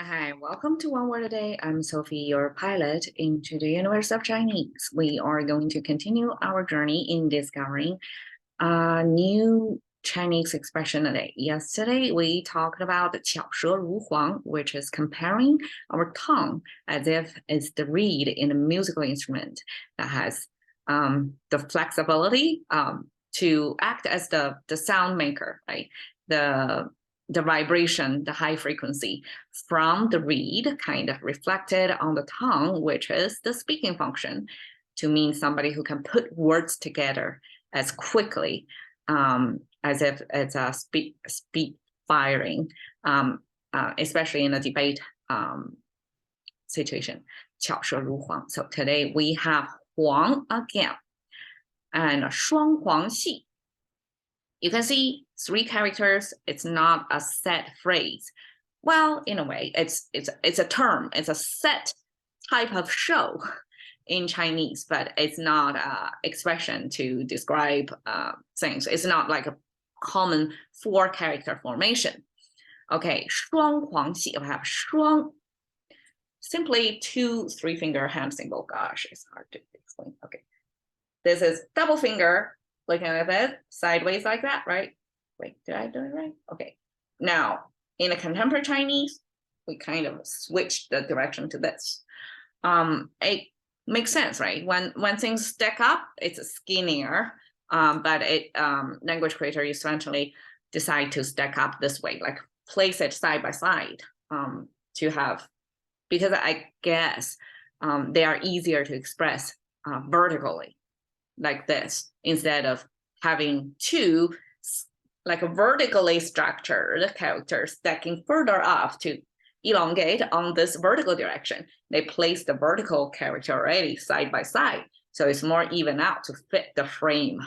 Hi, welcome to One Word a Day. I'm Sophie, your pilot into the universe of Chinese. We are going to continue our journey in discovering a new Chinese expression a day. Yesterday, we talked about 巧舌如簧, which is comparing our tongue as if it's the reed in a musical instrument that has the flexibility to act as the sound maker, right? The vibration, the high frequency from the reed kind of reflected on the tongue, which is the speaking function, to mean somebody who can put words together as quickly as if it's a speed firing, especially in a debate situation. 巧舌如簧. So today we have 簧 again and 双簧系. You can see 3 characters. It's not a set phrase. Well, in a way, it's a term. It's a set type of show in Chinese, but it's not an expression to describe things. It's not like a common 4-character formation. Okay, 双簧系. We have 双. Simply 2 3-finger hand symbol. Gosh, it's hard to explain. Okay, this is double finger. Looking at it sideways like that, right? Wait, did I do it right? Okay. Now, in a contemporary Chinese, we kind of switch the direction to this. It makes sense, right? When things stack up, it's skinnier, but language creator essentially decide to stack up this way, like place it side by side to have, because I guess they are easier to express vertically, like this, instead of having 2 like vertically structured characters stacking further up to elongate on this vertical direction. They place the vertical character already side by side, so it's more even out to fit the frame,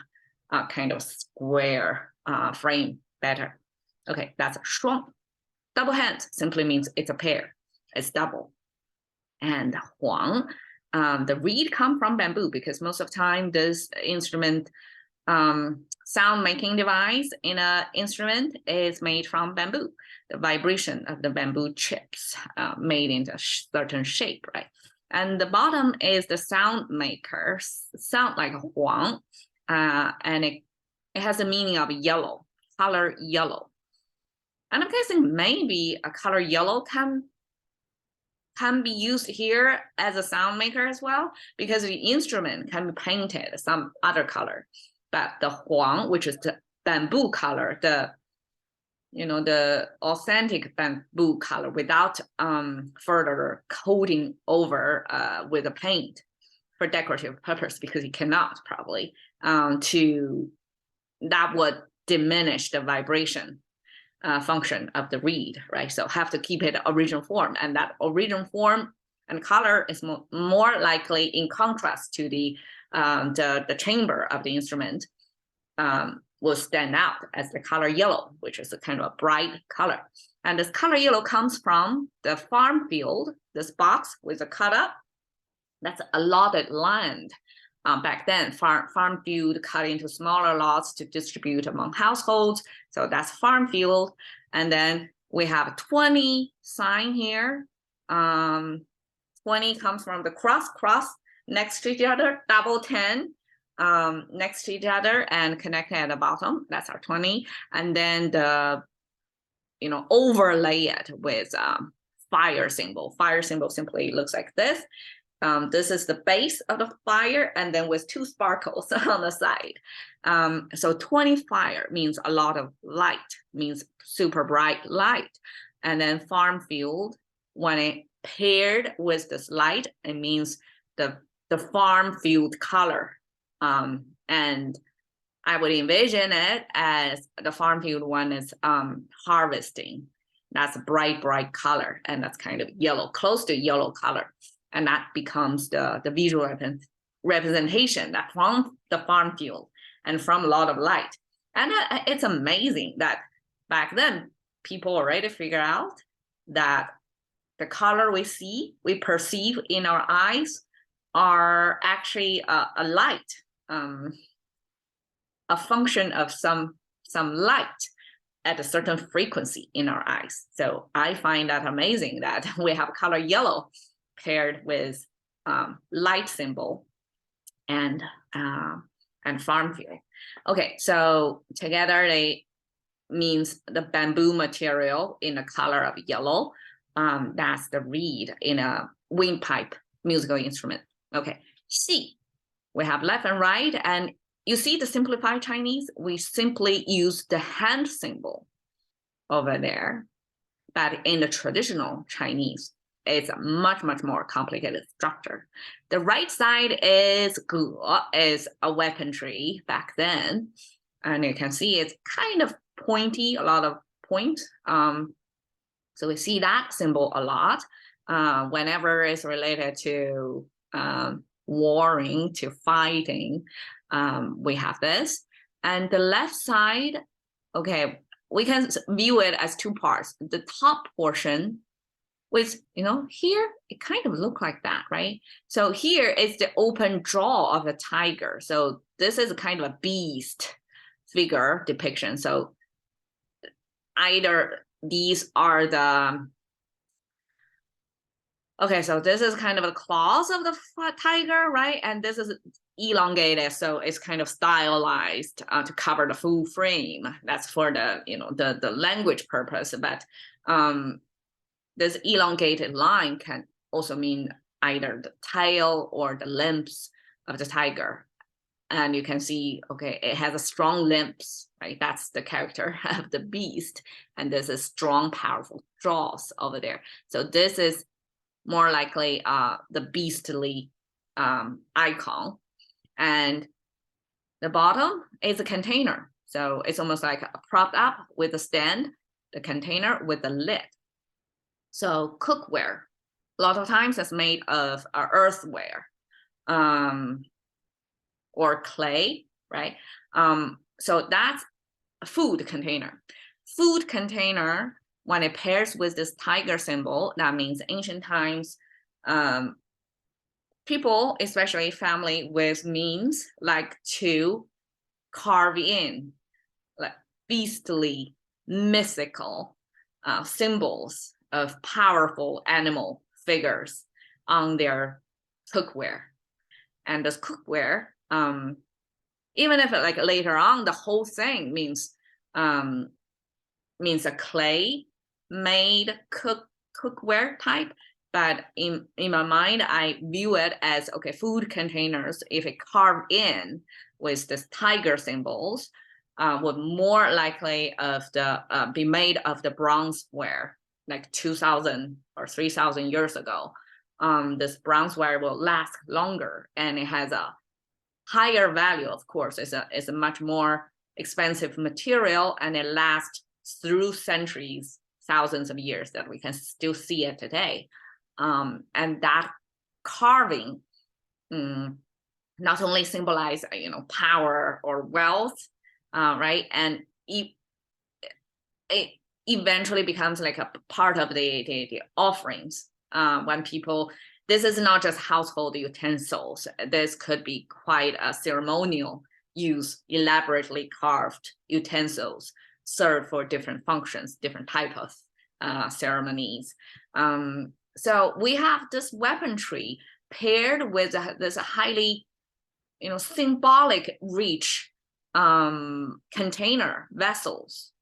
kind of square frame better. Okay, that's 双. Double hand simply means it's a pair, it's double. And 簧, the reed come from bamboo, because most of the time this instrument sound making device in an instrument is made from bamboo. The vibration of the bamboo chips made into a certain shape, right? And the bottom is the sound maker, sound like a huang, and it has the meaning of yellow, color yellow. And I'm guessing maybe a color yellow can be used here as a sound maker as well, because the instrument can be painted some other color. But the huang, which is the bamboo color, the authentic bamboo color without further coating over with a paint for decorative purpose, because you cannot probably, that would diminish the vibration function of the reed, right? So have to keep it original form, and that original form and color is more likely in contrast to the chamber of the instrument, will stand out as the color yellow, which is a kind of a bright color. And this color yellow comes from the farm field, this box with a cut up, that's allotted land. Back then, farm field cut into smaller lots to distribute among households. So that's farm field. And then we have 20 sign here. 20 comes from the cross next to each other, double 10 next to each other and connected at the bottom. That's our 20. And then the, overlay it with fire symbol. Fire symbol simply looks like this. This is the base of the fire, and then with 2 sparkles on the side. So 20 fire means a lot of light, means super bright light. And then farm field, when it paired with this light, it means the farm field color. And I would envision it as the farm field one is harvesting. That's a bright color, and that's kind of yellow, close to yellow color. And that becomes the visual representation that from the farm field and from a lot of light. And it's amazing that back then, people already figure out that the color we perceive in our eyes are actually a light, a function of some light at a certain frequency in our eyes. So I find that amazing that we have color yellow paired with light symbol and farm field. Okay, so together they means the bamboo material in the color of yellow. That's the reed in a windpipe musical instrument. Okay, C, we have left and right, and you see the simplified Chinese, we simply use the hand symbol over there. But in the traditional Chinese, it's a much, much more complicated structure. The right side is a weaponry back then. And you can see it's kind of pointy, a lot of point. So we see that symbol a lot whenever it's related to warring, to fighting. We have this. And the left side, okay, we can view it as two parts. The top portion, which, here, it kind of look like that, right? So here is the open jaw of a tiger. So this is kind of a beast figure depiction. So either these are the, okay, so this is kind of the claws of the tiger, right? And this is elongated, so it's kind of stylized to cover the full frame. That's for the, the language purpose, but this elongated line can also mean either the tail or the limbs of the tiger. And you can see, okay, it has a strong limbs, right? That's the character of the beast. And this is strong, powerful jaws over there. So this is more likely the beastly icon. And the bottom is a container. So it's almost like propped up with a stand, the container with the lid. So cookware, a lot of times it's made of earthware or clay, right? So that's a food container. Food container, when it pairs with this tiger symbol, that means ancient times, people, especially family with means, like to carve in like beastly, mythical symbols of powerful animal figures on their cookware. And this cookware, even if like later on the whole thing means a clay made cookware type, but in my mind I view it as, okay, food containers, if it carved in with this tiger symbols, would more likely of the be made of the bronzeware, like 2,000 or 3,000 years ago. This bronzeware will last longer, and it has a higher value. Of course, it's a much more expensive material, and it lasts through centuries, thousands of years, that we can still see it today. And that carving not only symbolize power or wealth, right, and it eventually becomes like a part of the offerings when people. This is not just household utensils. This could be quite a ceremonial use, elaborately carved utensils served for different functions, different type of ceremonies. So we have this weaponry paired with this highly, symbolic rich container vessels.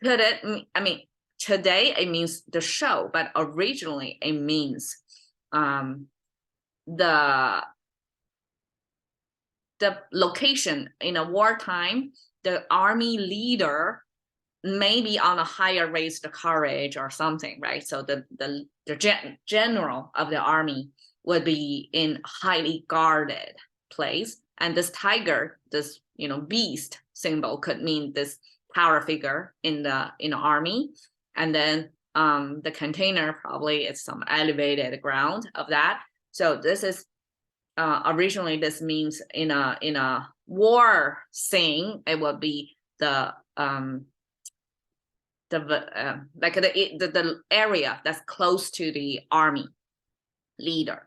Could it? I mean, today it means the show, but originally it means the location. In a wartime, the army leader may be on a higher raised courage or something, right? So the general of the army would be in highly guarded place, and this tiger, this beast symbol, could mean this power figure in the army. And then the container probably is some elevated ground of that. So this is originally, this means in a war scene, it would be the area that's close to the army leader.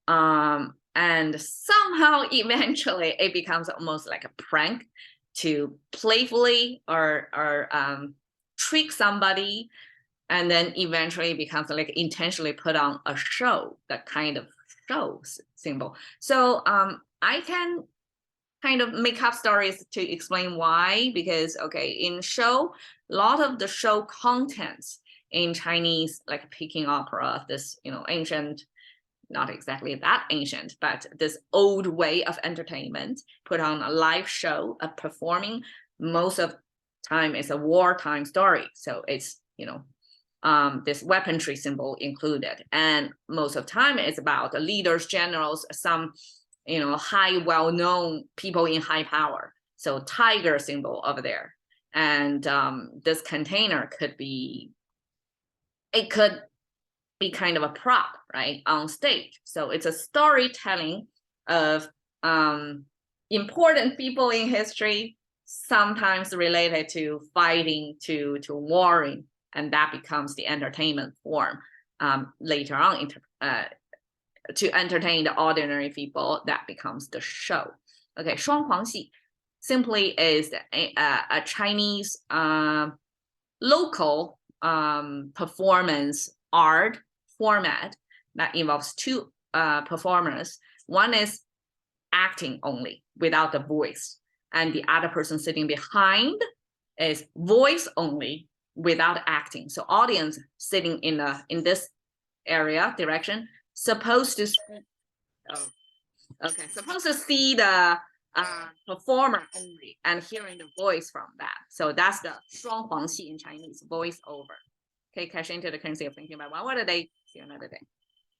And somehow eventually it becomes almost like a prank. to playfully or trick somebody, and then eventually becomes like intentionally put on a show, that kind of show symbol. So I can kind of make up stories to explain why, because okay, in show, a lot of the show contents in Chinese, like Peking opera, this ancient, not exactly that ancient, but this old way of entertainment, put on a live show, a performing, most of time is a wartime story. So it's, this weaponry symbol included. And most of the time it's about the leaders, generals, some, high, well-known people in high power. So tiger symbol over there. And this container could be kind of a prop, right, on stage. So it's a storytelling of important people in history, sometimes related to fighting, to warring, and that becomes the entertainment form later on to entertain the ordinary people. That becomes the show. Okay, 双簧戏 simply is a Chinese local performance art format that involves two performers. One is acting only without the voice, and the other person sitting behind is voice only without acting. So audience sitting in this area direction supposed to see the performer only and hearing the voice from that. So that's the 双簧戏 in Chinese, voice over. Okay, cash into the currency of thinking about one word a day. See you another day.